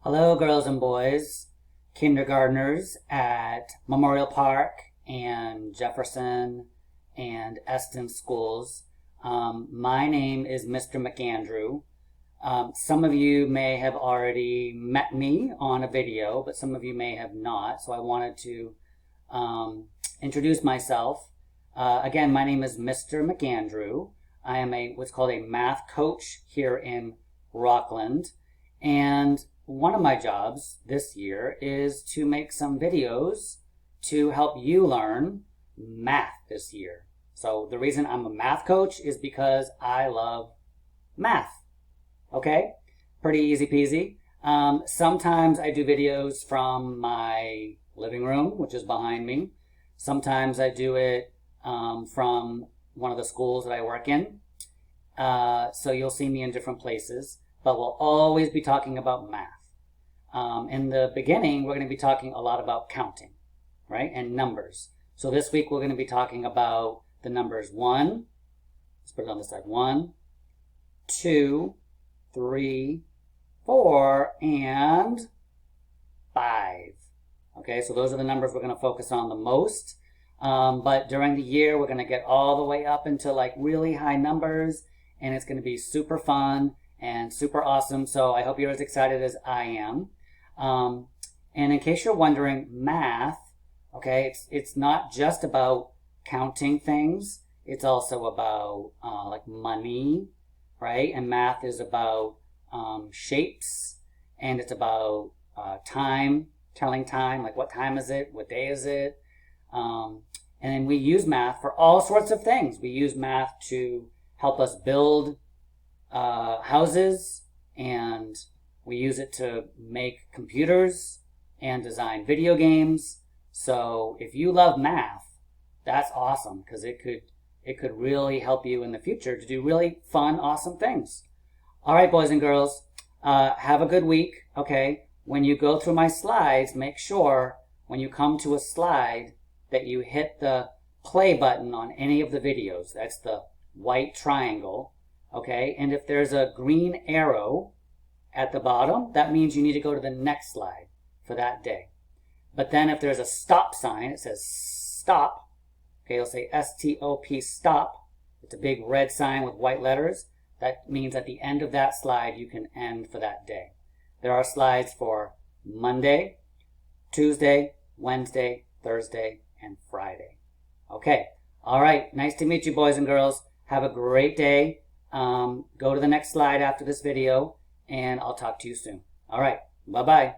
Hello, girls and boys, kindergartners at Memorial Park and Jefferson and Eston schools. My name is Mr. McAndrew. Some of you may have already met me on a video, but some of you may have not. So I wanted to introduce myself. Again, my name is Mr. McAndrew. I am what's called a math coach here in Rockland. And one of my jobs this year is to make some videos to help you learn math this year. So the reason I'm a math coach is because I love math. Okay? Pretty easy peasy. Sometimes I do videos from my living room, which is behind me. Sometimes I do it from one of the schools that I work in. So you'll see me in different places, but we'll always be talking about math. In the beginning, we're going to be talking a lot about counting, right? And numbers. So this week, we're going to be talking about the numbers 1, let's put it on this side, 1, 2, 3, 4, and 5. Okay, so those are the numbers we're going to focus on the most. But during the year, we're going to get all the way up into like really high numbers, and it's going to be super fun and super awesome. So I hope you're as excited as I am. And in case you're wondering, math, okay, it's not just about counting things. It's also about like money, right? And math is about shapes, and it's about time, telling time, like what time is it, what day is it. And then we use math for all sorts of things. We use math to help us build houses, and we use it to make computers and design video games. So if you love math, that's awesome, because it could really help you in the future to do really fun, awesome things. All right, boys and girls, have a good week. Okay, when you go through my slides, make sure when you come to a slide that you hit the play button on any of the videos. That's the white triangle. Okay, and if there's a green arrow at the bottom, that means you need to go to the next slide for that day. But then if there's a stop sign, it says stop. Okay, you'll say S-T-O-P, stop. It's a big red sign with white letters. That means at the end of that slide, you can end for that day. There are slides for Monday, Tuesday, Wednesday, Thursday, and Friday. Okay, all right, nice to meet you, boys and girls. Have a great day. Go to the next slide after this video, and I'll talk to you soon. All right, bye-bye.